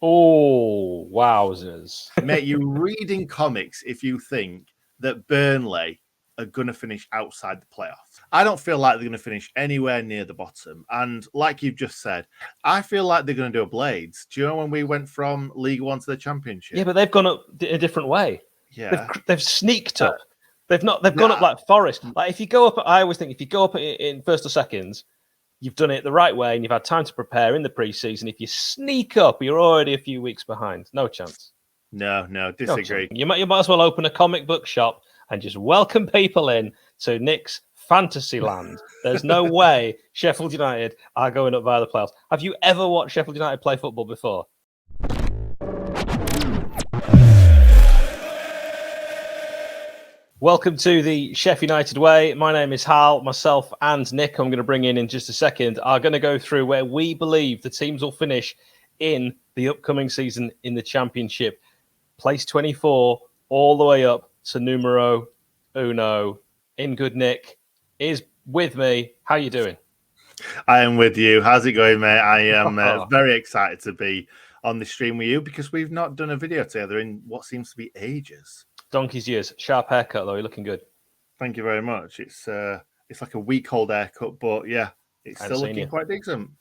Oh, wowzers. Mate, you're reading comics if you think that Burnley are going to finish outside the playoffs. I don't feel like they're going to finish anywhere near the bottom. And like you've just said, I feel like they're going to do a Blades. Do you know when we went from League One to the Championship? Yeah, but they've gone up in a different way. Yeah. They've sneaked up. They've gone up like Forest. Like if you go up, I always think if you go up in first or seconds, you've done it the right way and you've had time to prepare in the pre-season. If you sneak up, you're already a few weeks behind. No chance. No, disagree. You might as well open a comic book shop and just welcome people in to Nick's fantasy land. There's no way Sheffield United are going up via the playoffs. Have you ever watched Sheffield United play football before? Welcome to the Sheffield United way. My name is Hal. Myself and Nick, I'm going to bring in just a second, are going to go through where we believe the teams will finish in the upcoming season in the Championship. Place 24 all the way up to numero uno. In good Nick is with me. How are you doing? I am with you. How's it going, mate? I am very excited to be on the stream with you because we've not done a video together in what seems to be ages. Donkey's years. Sharp haircut, though. You're looking good. Thank you very much. It's like a week-old haircut, but yeah, it's still looking quite decent.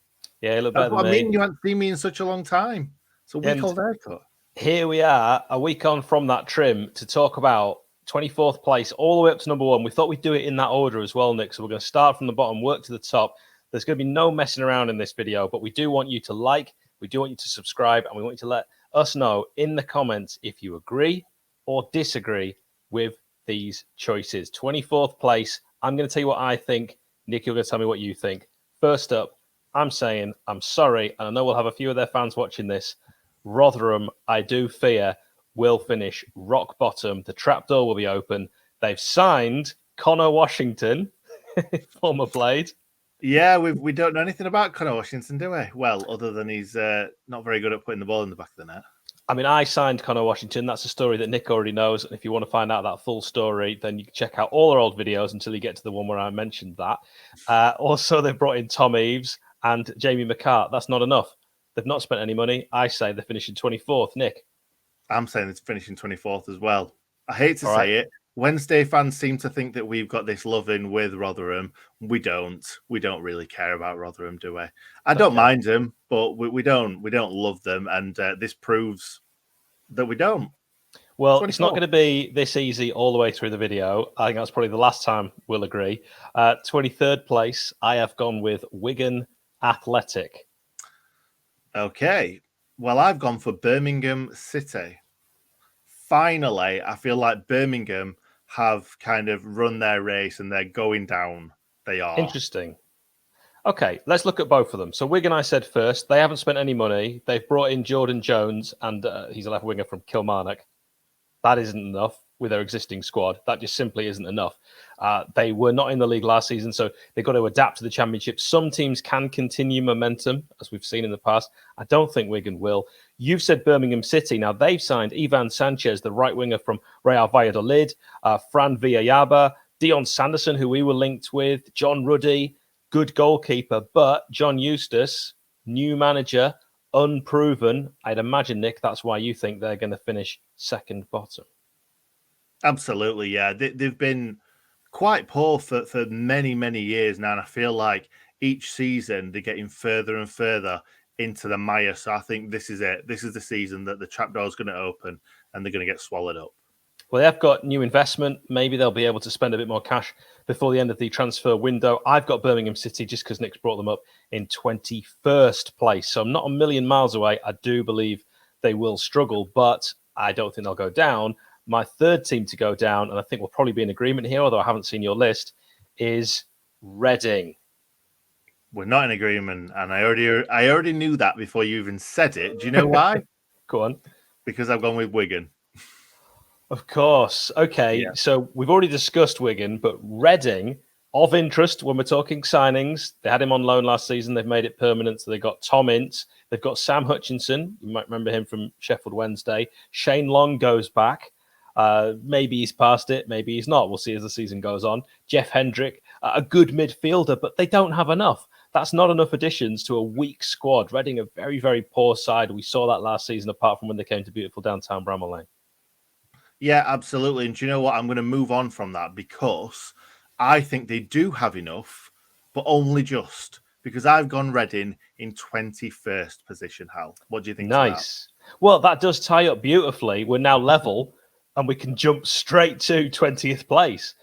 Yeah, you look better than me. I mean, you haven't seen me in such a long time. It's a week-old haircut. Here we are, a week on from that trim, to talk about 24th place all the way up to number one. We thought we'd do it in that order as well, Nick. So we're going to start from the bottom, work to the top. There's going to be no messing around in this video, but we do want you to like, we do want you to subscribe, and we want you to let us know in the comments if you agree or disagree with these choices. 24th place, I'm going to tell you what I think. Nick, you're going to tell me what you think. First up, I'm saying, I'm sorry, and I know we'll have a few of their fans watching this. Rotherham, I do fear, will finish rock bottom. The trapdoor will be open. They've signed Connor Washington, former Blade. Yeah, we don't know anything about Connor Washington, do we? Well, other than he's not very good at putting the ball in the back of the net. I mean, I signed Connor Washington. That's a story that Nick already knows. And if you want to find out that full story, then you can check out all our old videos until you get to the one where I mentioned that. Also, they've brought in Tom Eaves and Jamie McCart. That's not enough. They've not spent any money. I say they're finishing 24th. Nick? I'm saying it's finishing 24th as well. I hate to say it. Wednesday fans seem to think that we've got this love-in with Rotherham. We don't. We don't really care about Rotherham, do we? I don't mind them, but we don't love them. And this proves that we don't. Well, 24. It's not going to be this easy all the way through the video. I think that's probably the last time we'll agree. 23rd place, I have gone with Wigan Athletic. Okay. Well, I've gone for Birmingham City. Finally, I feel like Birmingham have kind of run their race and they're going down. They are. Interesting. Okay, let's look at both of them. So Wigan, I said first, they haven't spent any money. They've brought in Jordan Jones, and he's a left winger from Kilmarnock. That isn't enough with their existing squad. That just simply isn't enough. They were not in the league last season, so they've got to adapt to the Championship. Some teams can continue momentum, as we've seen in the past. I don't think Wigan will. You've said Birmingham City. Now, they've signed Ivan Sanchez, the right winger from Real Valladolid, Fran Villalaba, Dion Sanderson, who we were linked with, John Ruddy, good goalkeeper, but John Eustace, new manager, unproven. I'd imagine, Nick, that's why you think they're going to finish second bottom. Absolutely, yeah. They've been quite poor for many, many years now, and I feel like each season they're getting further and further into the mire. So I think this is it. This is the season that the trapdoor is going to open and they're going to get swallowed up. Well, they have got new investment. Maybe they'll be able to spend a bit more cash before the end of the transfer window. I've got Birmingham City just because Nick's brought them up in 21st place. So I'm not a million miles away. I do believe they will struggle, but I don't think they'll go down. My third team to go down, and I think we'll probably be in agreement here, although I haven't seen your list, is Reading. We're not in agreement, and I already knew that before you even said it. Do you know why? Go on. Because I've gone with Wigan. Of course. Okay, yeah. So we've already discussed Wigan, but Reading, of interest when we're talking signings, they had him on loan last season. They've made it permanent. So they've got Tom Ince. They've got Sam Hutchinson. You might remember him from Sheffield Wednesday. Shane Long goes back. Maybe he's past it. Maybe he's not. We'll see as the season goes on. Jeff Hendrick, a good midfielder, but they don't have enough. That's not enough additions to a weak squad. Reading a very, very poor side. We saw that last season, apart from when they came to beautiful downtown Bramall Lane. Yeah, absolutely. And do you know what? I'm going to move on from that because I think they do have enough, but only just. Because I've gone Reading in 21st position, Hal. What do you think? Nice. Well, that does tie up beautifully. We're now level and we can jump straight to 20th place,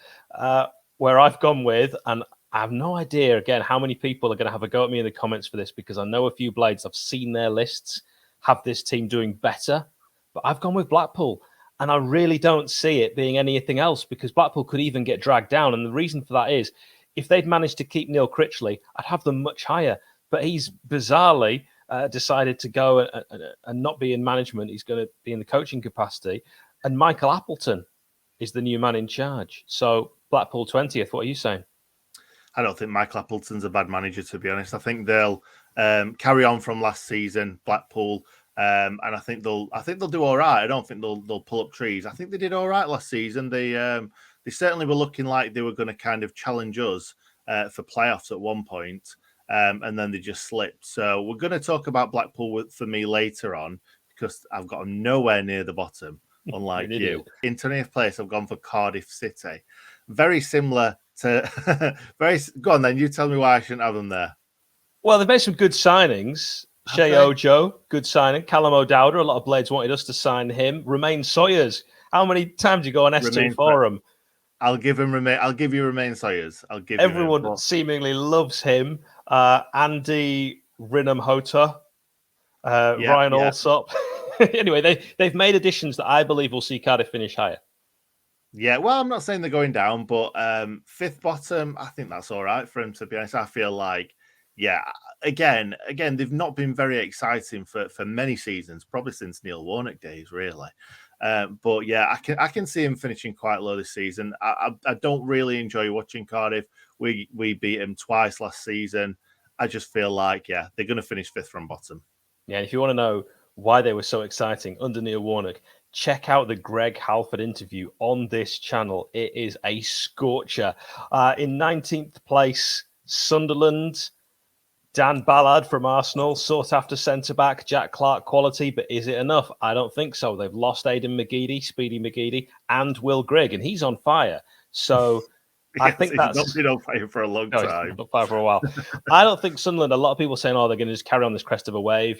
where I've gone with, and I have no idea, again, how many people are going to have a go at me in the comments for this, because I know a few Blades, I've seen their lists, have this team doing better, but I've gone with Blackpool. And I really don't see it being anything else, because Blackpool could even get dragged down. And the reason for that is, if they'd managed to keep Neil Critchley, I'd have them much higher. But he's bizarrely decided to go and not be in management. He's going to be in the coaching capacity. And Michael Appleton is the new man in charge. So Blackpool 20th, what are you saying? I don't think Michael Appleton's a bad manager, to be honest. I think they'll carry on from last season, Blackpool. And I think they'll do all right. I don't think they'll pull up trees. I think they did all right last season. They certainly were looking like they were going to kind of challenge us for playoffs at one point, and then they just slipped. So we're going to talk about Blackpool for me later on, because I've got them nowhere near the bottom, unlike you. In 20th place, I've gone for Cardiff City. Very similar to Go on then. You tell me why I shouldn't have them there. Well, they've made some good signings. Shea Ojo, good signing. Callum O'Dowda, a lot of Blades wanted us to sign him. Romain Sawyers. How many times do you go on S2 Forum? I'll give you Romain Sawyers. Everyone seemingly loves him. Andy Rinham-Hota, Ryan Allsop. Anyway, they've made additions that I believe will see Cardiff finish higher. Yeah, well, I'm not saying they're going down, but fifth bottom, I think that's all right for him, to be honest. I feel like, again, they've not been very exciting for many seasons, probably since Neil Warnock days, really. But yeah, I can see him finishing quite low this season. I don't really enjoy watching Cardiff. We beat him twice last season. I just feel like, they're going to finish fifth from bottom. Yeah, and if you want to know why they were so exciting under Neil Warnock, check out the Greg Halford interview on this channel. It is a scorcher. In 19th place, Sunderland. Dan Ballard from Arsenal, sought after centre-back, Jack Clark quality, but is it enough? I don't think so. They've lost Aidan McGeady, Speedy McGeady, and Will Grigg, and he's on fire. So I think that's... He's not been on fire for a long time. He's been on fire for a while. I don't think Sunderland, a lot of people saying, they're going to just carry on this crest of a wave,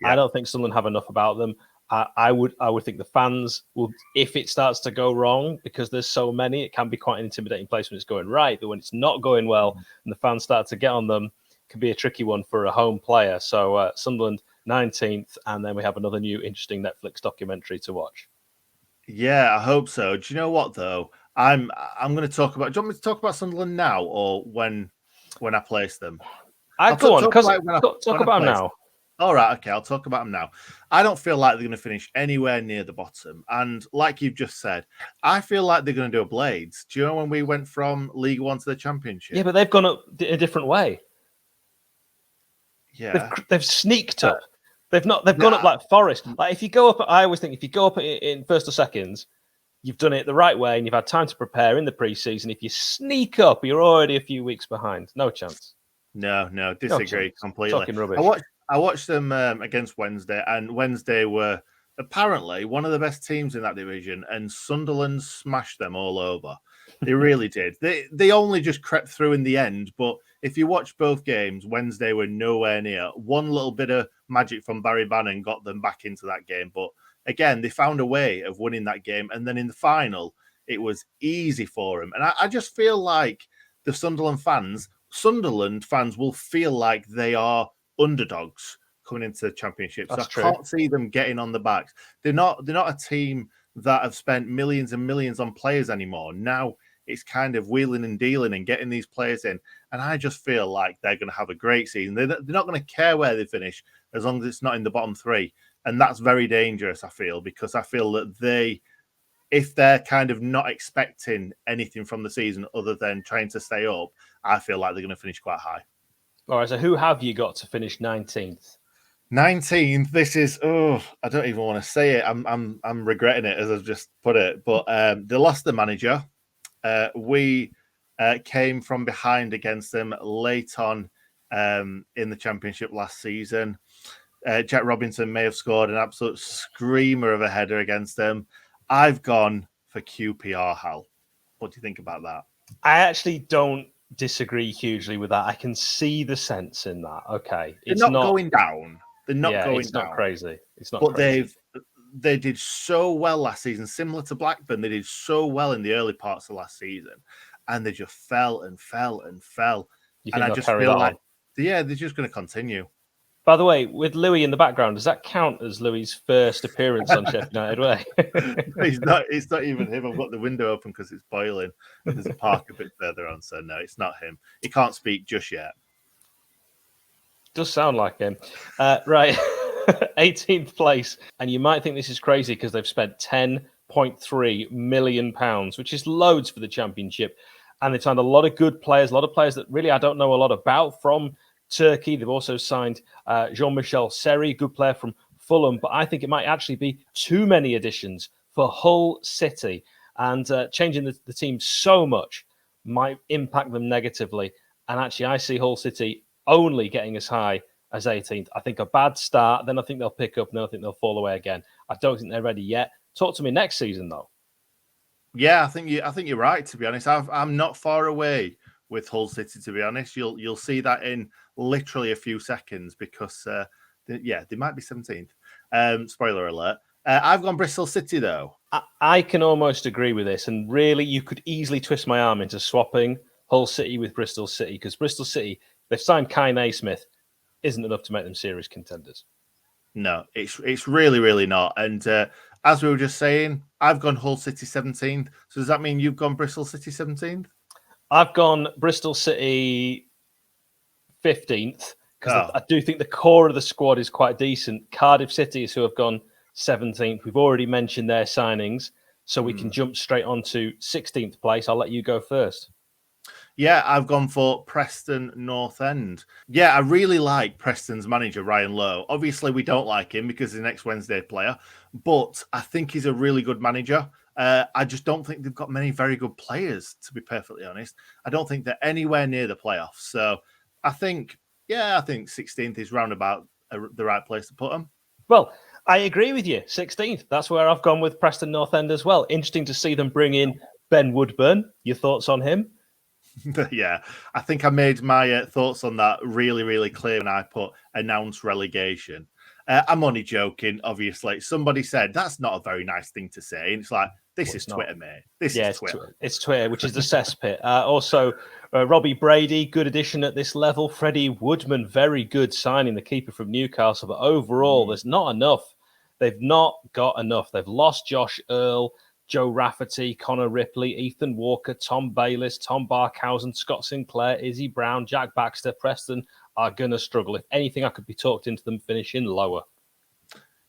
I don't think Sunderland have enough about them. I would think the fans will, if it starts to go wrong, because there's so many, it can be quite an intimidating place when it's going right, but when it's not going well and the fans start to get on them, can be a tricky one for a home player. So Sunderland 19th, and then we have another new interesting Netflix documentary to watch. Yeah, I hope so. Do you know what though? I'm going to talk about. Do you want me to talk about Sunderland now, or when I place them? Go on, because talk about them now. All right, okay, I'll talk about them now. I don't feel like they're going to finish anywhere near the bottom, and like you've just said, I feel like they're going to do a Blades. Do you know when we went from League One to the Championship? Yeah, but they've gone up a different way. Yeah, they've sneaked up. They've gone up like Forest. Like if you go up, I always think if you go up in first or seconds, you've done it the right way and you've had time to prepare in the pre-season. If you sneak up, you're already a few weeks behind. No chance. No, disagree completely. Talking rubbish. I watched them against Wednesday, and Wednesday were apparently one of the best teams in that division, and Sunderland smashed them all over. They really did. They only just crept through in the end, but if you watch both games, Wednesday were nowhere near. One little bit of magic from Barry Bannon got them back into that game. But again, they found a way of winning that game. And then in the final, it was easy for them. And I just feel like the Sunderland fans will feel like they are underdogs coming into the Championship. That's true. I can't see them getting on the backs. They're not a team that have spent millions and millions on players anymore. Now it's kind of wheeling and dealing and getting these players in. And I just feel like they're going to have a great season. They're not going to care where they finish as long as it's not in the bottom three. And that's very dangerous, I feel, because I feel that if they're kind of not expecting anything from the season other than trying to stay up, I feel like they're going to finish quite high. All right, so who have you got to finish 19th? 19th. This is I don't even want to say it. I'm regretting it as I've just put it. But they lost the manager. We came from behind against them late on in the Championship last season. Jack Robinson may have scored an absolute screamer of a header against them. I've gone for QPR, Hal. What do you think about that? I actually don't disagree hugely with that. I can see the sense in that. Okay. They're not going down. They're not going down. It's not crazy. It's not but crazy. They did so well last season, similar to Blackburn. They did so well in the early parts of last season, and they just fell and fell and fell. And I just feel like, they're just going to continue. By the way, with Louis in the background, does that count as Louis's first appearance on Sheffield United Way? It's not even him. I've got the window open because it's boiling. There's a park a bit further on, so no, it's not him. He can't speak just yet. Does sound like him. Right. 18th place. And you might think this is crazy because they've spent £10.3 million, which is loads for the Championship. And they've signed a lot of good players, a lot of players that really I don't know a lot about from Turkey. They've also signed Jean-Michel Seri, good player from Fulham. But I think it might actually be too many additions for Hull City. And changing the team so much might impact them negatively. And actually, I see Hull City only getting as high as 18th. I think a bad start, then I think they'll pick up, and then I think they'll fall away again. I don't think they're ready yet. Talk to me next season, though. Yeah, I think you're right. To be honest, I'm not far away with Hull City. To be honest, you'll see that in literally a few seconds because they might be 17th. Spoiler alert. I've gone Bristol City though. I can almost agree with this, and really, you could easily twist my arm into swapping Hull City with Bristol City because Bristol City, they've signed Kai Naismith, isn't enough to make them serious contenders. No, it's really, really not. And as we were just saying, I've gone Hull City 17th. So does that mean you've gone Bristol City 17th? I've gone Bristol City 15th because I do think the core of the squad is quite decent. Cardiff City is who have gone 17th. We've already mentioned their signings, so we can jump straight on to 16th place. I'll let you go first. Yeah, I've gone for Preston North End. Yeah, I really like Preston's manager, Ryan Lowe. Obviously, we don't like him because he's an ex-Wednesday player, but I think he's a really good manager. I just don't think they've got many very good players, to be perfectly honest. I don't think they're anywhere near the playoffs. So I think 16th is roundabout the right place to put them. Well, I agree with you. 16th. That's where I've gone with Preston North End as well. Interesting to see them bring in Ben Woodburn. Your thoughts on him? Yeah, I think I made my thoughts on that really, really clear when I put announced relegation. I'm only joking, obviously. Somebody said that's not a very nice thing to say. And it's like, this is Twitter, mate. This is Twitter. It's Twitter, which is the cesspit. Also, Robbie Brady, good addition at this level. Freddie Woodman, very good signing, the keeper from Newcastle. But overall, there's not enough. They've not got enough. They've lost Josh Earl, Joe Rafferty, Connor Ripley, Ethan Walker, Tom Bayliss, Tom Barkhausen, Scott Sinclair, Izzy Brown, Jack Baxter. Preston are going to struggle. If anything, I could be talked into them finishing lower.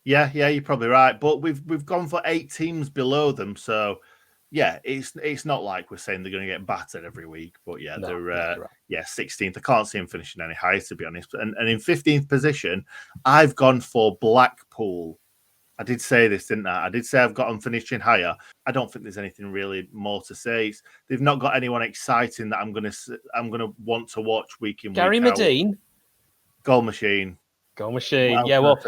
Yeah, you're probably right. But we've gone for 8 teams below them. So, yeah, it's not like we're saying they're going to get battered every week. But, yeah, they're right. 16th. I can't see them finishing any higher, to be honest. And in 15th position, I've gone for Blackpool. I did say this, didn't I? I did say I've got them finishing higher. I don't think there's anything really more to say. They've not got anyone exciting that I'm gonna want to watch week in week out. Gary Medine, goal machine. Yeah, well,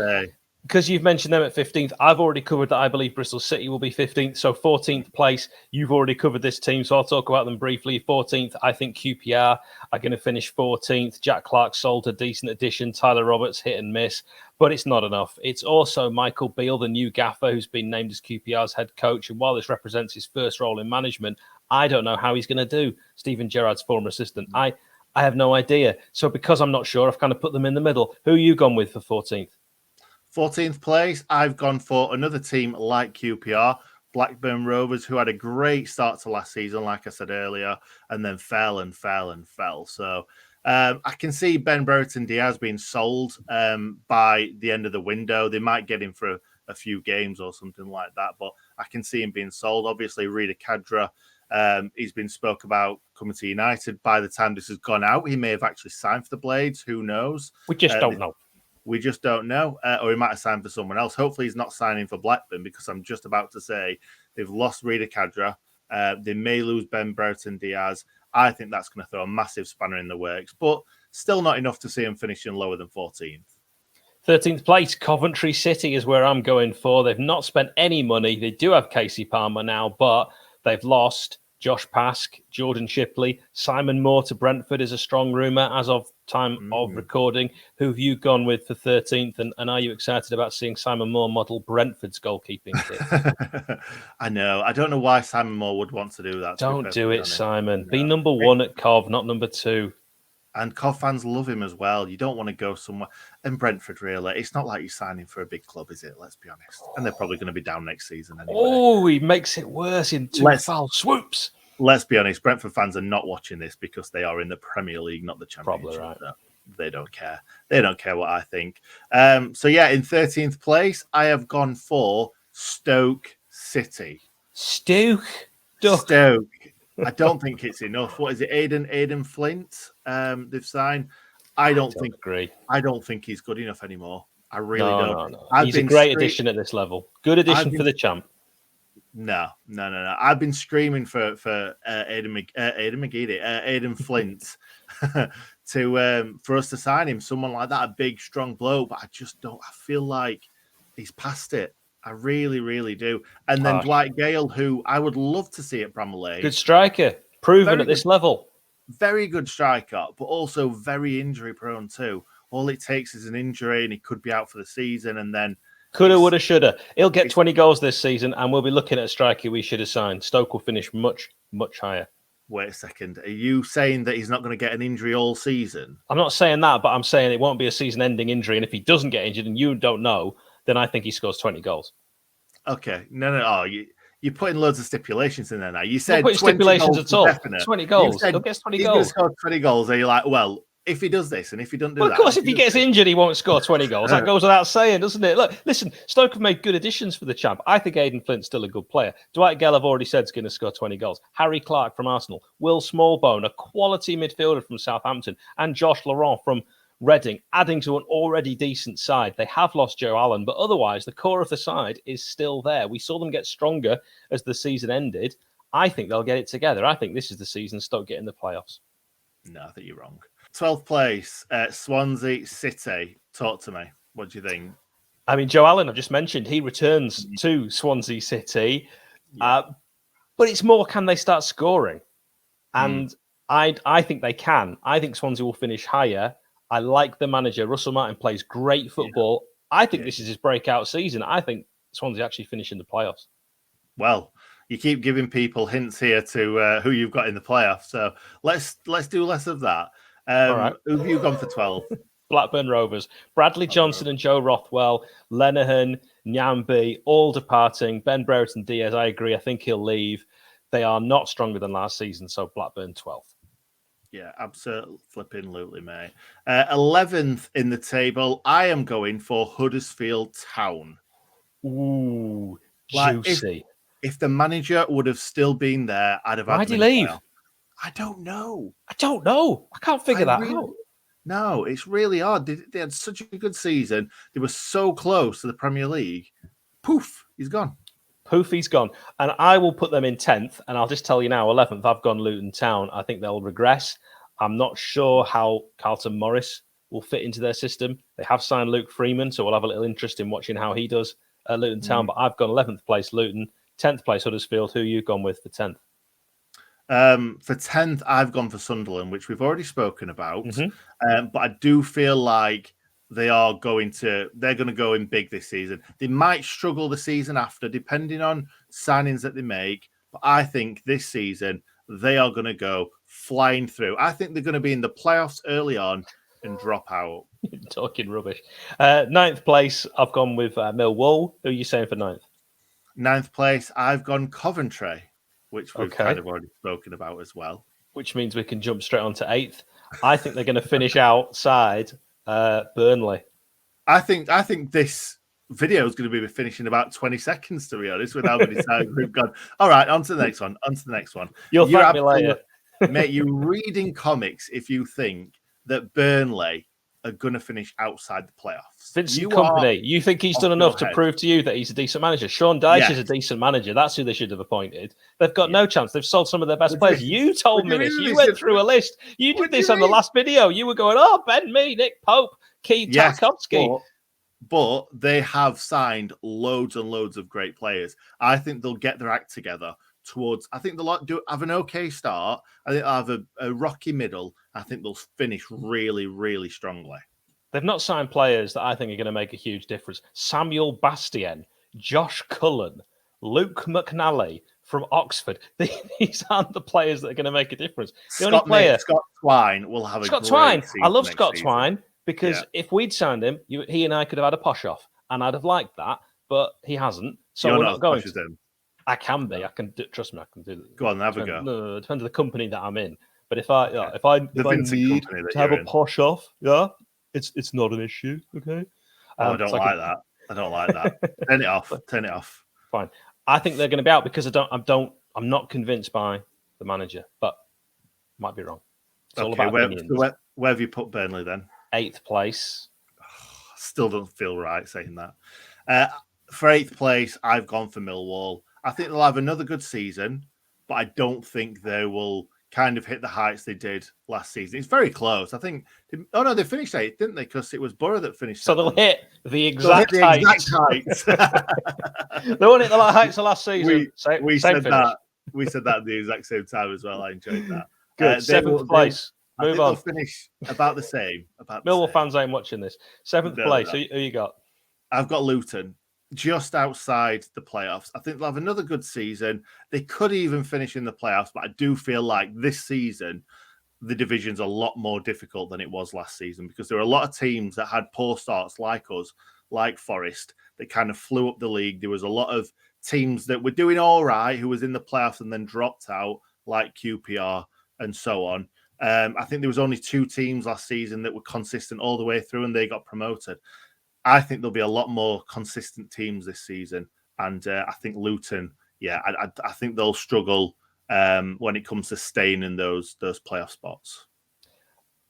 because you've mentioned them at 15th, I've already covered that I believe Bristol City will be 15th. So 14th place, you've already covered this team. So I'll talk about them briefly. 14th, I think QPR are going to finish 14th. Jack Clark sold a decent addition. Tyler Roberts hit and miss, but it's not enough. It's also Michael Beale, the new gaffer, who's been named as QPR's head coach. And while this represents his first role in management, I don't know how he's going to do. Stephen Gerrard's former assistant. I have no idea. So because I'm not sure, I've kind of put them in the middle. Who are you gone with for 14th? 14th place, I've gone for another team like QPR, Blackburn Rovers, who had a great start to last season, like I said earlier, and then fell. So I can see Ben Brereton Diaz being sold by the end of the window. They might get him for a few games or something like that, but I can see him being sold. Obviously, Rida Kadra, he's been spoke about coming to United. By the time this has gone out, he may have actually signed for the Blades. Who knows? We just don't know. We just don't know. Or he might have signed for someone else. Hopefully he's not signing for Blackburn because I'm just about to say they've lost Rida Kadra. They may lose Ben Brereton Diaz. I think that's going to throw a massive spanner in the works. But Still not enough to see them finishing lower than 14th. 13th place, Coventry City is where I'm going for. They've not spent any money. They do have Casey Palmer now, but they've lost Josh Pask, Jordan Shipley, Simon Moore to Brentford is a strong rumour as of time of recording. Who have you gone with for 13th? And are you excited about seeing Simon Moore model Brentford's goalkeeping kit? I know. I don't know why Simon Moore would want to do that. Don't do it, Simon. No. Be number one at Cov, not number two. And Cov fans love him as well. You don't want to go somewhere. And Brentford, really, it's not like you're signing for a big club, is it? Let's be honest. And they're probably going to be down next season anyway. Oh, he makes it worse in two foul swoops. Let's be honest. Brentford fans are not watching this because they are in the Premier League, not the Championship. Probably right. They don't care. They don't care what I think. So, yeah, in 13th place, I have gone for Stoke City. Stoke. I don't think it's enough. What is it? Aidan Flint. They've signed. I don't agree. I don't think he's good enough anymore. I really don't. No. He's a great addition at this level. Good addition for the champ. No. I've been screaming for Aidan Flint for us to sign him. Someone like that, a big, strong bloke. But I just don't. I feel like he's past it. I really, really do. And then Dwight Gale, who I would love to see at Premier League. Good striker, proven at this level. Very good striker, but also very injury prone too. All it takes is an injury and he could be out for the season and then... Coulda, woulda, shoulda. He'll get 20 goals this season and we'll be looking at a striker we should have signed. Stoke will finish much, much higher. Wait a second. Are you saying that he's not going to get an injury all season? I'm not saying that, but I'm saying it won't be a season-ending injury. And if he doesn't get injured and you don't know, then I think he scores 20 goals. Okay. No. Oh, you're putting loads of stipulations in there now. You said 20 stipulations at all. Definite. 20 goals. He'll get 20 goals. He's going to score 20 goals. And you're like, well, if he does this and if he doesn't do that... Of course, if he gets injured, he won't score 20 goals. That goes without saying, doesn't it? Look, listen, Stoke have made good additions for the champ. I think Aidan Flint's still a good player. Dwight Gale, I've already said, is going to score 20 goals. Harry Clark from Arsenal. Will Smallbone, a quality midfielder from Southampton. And Josh Laurent from Reading, adding to an already decent side. They have lost Joe Allen, but otherwise, the core of the side is still there. We saw them get stronger as the season ended. I think they'll get it together. I think this is the season Stoke get in the playoffs. No, I think you're wrong. 12th place, Swansea City. Talk to me. What do you think? I mean, Joe Allen, I've just mentioned, he returns to Swansea City. But it's more, can they start scoring? And I think they can. I think Swansea will finish higher. I like the manager. Russell Martin plays great football. Yeah. I think this is his breakout season. I think Swansea actually finish in the playoffs. Well, you keep giving people hints here to who you've got in the playoffs. So let's do less of that. All right. Who have you gone for 12? Blackburn Rovers. Bradley Johnson and Joe Rothwell, Lenihan, Nyambi, all departing. Ben Brereton Diaz, I agree. I think he'll leave. They are not stronger than last season. So Blackburn 12th. Yeah, absolutely, mate. 11th in the table, I am going for Huddersfield Town. Ooh, juicy. If the manager would have still been there, I'd have had... Why'd he leave? I don't know. I can't figure that out. No, it's really odd. They had such a good season. They were so close to the Premier League. Poof, he's gone. Poof, he's gone. And I will put them in 10th. And I'll just tell you now, 11th, I've gone Luton Town. I think they'll regress. I'm not sure how Carlton Morris will fit into their system. They have signed Luke Freeman, so we'll have a little interest in watching how he does at Luton Town. But I've gone 11th place Luton, 10th place Huddersfield. Who you gone with for 10th? For 10th, I've gone for Sunderland, which we've already spoken about. But I do feel like they're going to go in big this season. They might struggle the season after, depending on signings that they make. But I think this season, they are going to go flying through. I think they're going to be in the playoffs early on and drop out. Talking rubbish. 9th place, I've gone with Millwall. Who are you saying for 9th? 9th place, I've gone Coventry, which we've kind of already spoken about as well. Which means we can jump straight on to 8th. I think they're going to finish outside Burnley. I think this video is going to be finishing about 20 seconds, to be honest, with how many times we've gone. All right, on to the next one. You'll thank me later. Mate, you're reading comics if you think that Burnley are going to finish outside the playoffs. Vincent Kompany, you think he's done enough to prove to you that he's a decent manager? Sean Dyche is a decent manager. That's who they should have appointed. They've got no chance. They've sold some of their best players. You told me this. You went through a list. You did this on the last video. You were going, Ben Mee, Nick Pope, Keith Tarkowski. But they have signed loads and loads of great players. I think they'll get their act together I think they'll have an okay start. I think they'll have a rocky middle. I think they'll finish really, really strongly. They've not signed players that I think are going to make a huge difference. Samuel Bastien, Josh Cullen, Luke McNally from Oxford. These aren't the players that are going to make a difference. Scott Twine will have a great season. I love Scott Twine because if we'd signed him, he and I could have had a posh off, and I'd have liked that, but he hasn't. So we're not going to. I can be. I can trust me. I can do that. Go on, have a go. No, it depends on the company that I'm in. But if I need to have a posh off, it's not an issue. Okay. I don't like that. I don't like that. Turn it off. Turn it off. Fine. I think they're going to be out because I'm not convinced by the manager, but might be wrong. It's all about opinions. Where have you put Burnley then? 8th place. Still don't feel right saying that. For 8th place, I've gone for Millwall. I think they'll have another good season, but I don't think they will kind of hit the heights they did last season. It's very close. I think. They finished 8th, didn't they? Because it was Borough that finished. So they'll hit the exact heights. They won't hit the heights of last season. We said that. We said that at the exact same time as well. I enjoyed that. Good. 7th place. Move on. They'll finish about the same. Millwall fans ain't watching this. 7th place. Who you got? I've got Luton. Just outside the playoffs. I think they'll have another good season. They could even finish in the playoffs, but I do feel like this season, the division's a lot more difficult than it was last season because there were a lot of teams that had poor starts like us, like Forest, that kind of flew up the league. There was a lot of teams that were doing all right who was in the playoffs and then dropped out, like QPR and so on. I think there was only 2 teams last season that were consistent all the way through and they got promoted. I think there'll be a lot more consistent teams this season. And I think Luton, I think they'll struggle when it comes to staying in those playoff spots.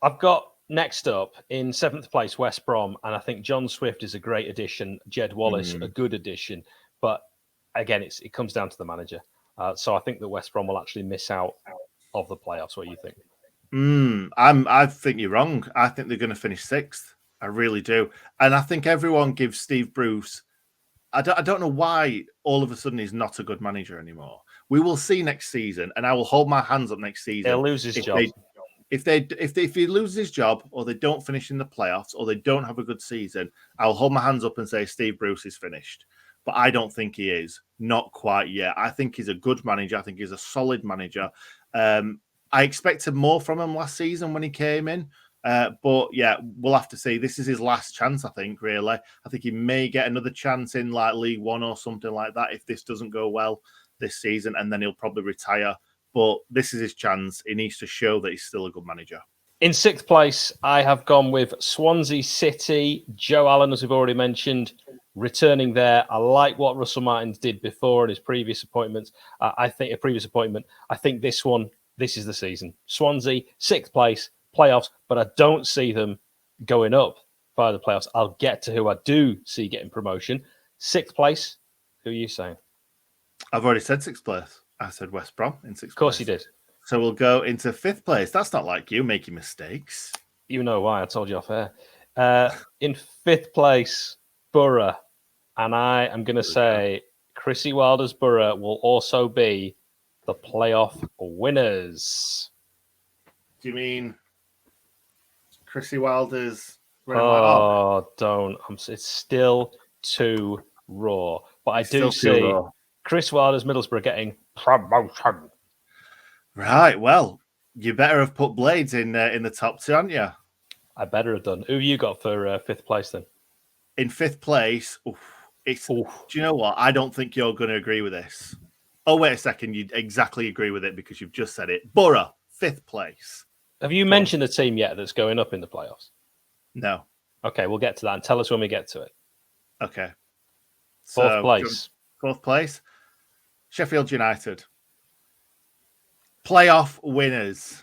I've got next up in 7th place, West Brom. And I think John Swift is a great addition. Jed Wallace, a good addition. But again, it comes down to the manager. So I think that West Brom will actually miss out of the playoffs. What do you think? I think you're wrong. I think they're going to finish 6th. I really do. And I think everyone gives Steve Bruce... I don't know why all of a sudden he's not a good manager anymore. We will see next season, and I will hold my hands up next season. He'll lose his job. If he loses his job, or they don't finish in the playoffs, or they don't have a good season, I'll hold my hands up and say Steve Bruce is finished. But I don't think he is. Not quite yet. I think he's a good manager. I think he's a solid manager. I expected more from him last season when he came in. But we'll have to see. This is his last chance, I think, really. I think he may get another chance in like League One or something like that if this doesn't go well this season, and then he'll probably retire. But this is his chance. He needs to show that he's still a good manager. In 6th place, I have gone with Swansea City. Joe Allen, as we've already mentioned, returning there. I like what Russell Martins did before in his previous appointments. I think this is the season. Swansea, 6th place. Playoffs, but I don't see them going up via the playoffs. I'll get to who I do see getting promotion. 6th place, who are you saying? I've already said 6th place. I said West Brom in 6th place. Of course you did. So we'll go into 5th place. That's not like you making mistakes. You know why, I told you off air. In 5th place, Borough. And I am going to say Chrissy Wilder's Borough will also be the playoff winners. Do you mean... Chrissy Wilder's... don't. It's still too raw. But I do see Chris Wilder's Middlesbrough getting promotion. Right, well, you better have put Blades in the top 2, haven't you? I better have done. Who have you got for 5th place then? In 5th place, do you know what? I don't think you're going to agree with this. Oh, wait a second. You'd exactly agree with it because you've just said it. Borough, 5th place. Have you mentioned the team yet that's going up in the playoffs? No. Okay, we'll get to that and tell us when we get to it. Okay. 4th place. 4th place. Sheffield United. Playoff winners.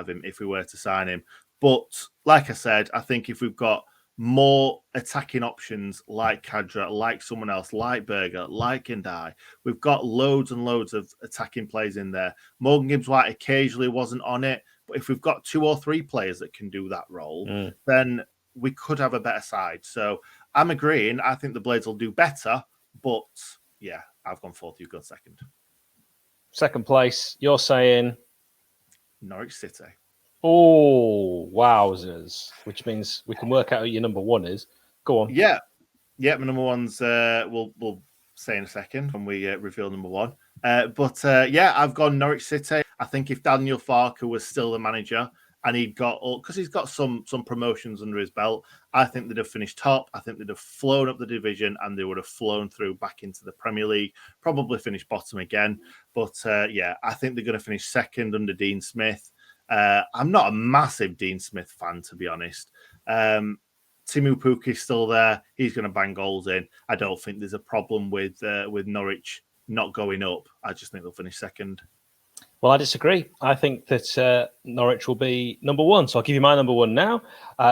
out of him if we were to sign him. But like I said, I think if we've got more attacking options like Khadra, like someone else, like Berger, like Ndai, we've got loads and loads of attacking players in there. Morgan Gibbs-White occasionally wasn't on it, but if we've got 2 or 3 players that can do that role, then we could have a better side. So I'm agreeing. I think the Blades will do better, but yeah, I've gone fourth. You've gone second. Second place, you're saying Norwich City. Oh, wowzers! Which means we can work out who your number one is. Go on. Yeah. My number one's we'll say in a second when we reveal number one. But I've gone Norwich City. I think if Daniel Farker was still the manager and he'd got because he's got some promotions under his belt, I think they'd have finished top. I think they'd have flown up the division and they would have flown through back into the Premier League. Probably finished bottom again. But I think they're going to finish second under Dean Smith. I'm not a massive Dean Smith fan, to be honest. Timu Puki's still there. He's going to bang goals in. I don't think there's a problem with Norwich not going up. I just think they'll finish second. Well, I disagree. I think that Norwich will be number one. So I'll give you my number one now.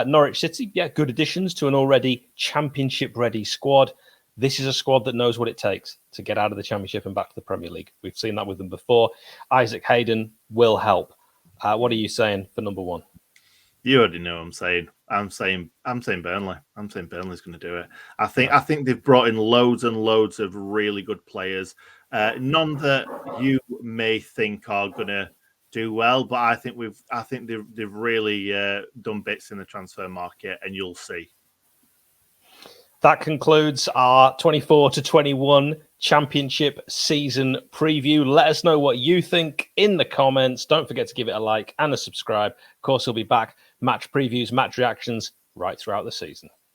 Norwich City, good additions to an already championship-ready squad. This is a squad that knows what it takes to get out of the Championship and back to the Premier League. We've seen that with them before. Isaac Hayden will help. What are you saying for number one? You already know what I'm saying. I'm saying Burnley. I'm saying Burnley's going to do it. I think they've brought in loads and loads of really good players. None that you may think are going to do well, but I think they've really done bits in the transfer market, and you'll see. That concludes our 24 to 21 Championship season preview. Let us know what you think in the comments. Don't forget to give it a like and a subscribe. Of course, we'll be back. Match previews, match reactions right throughout the season.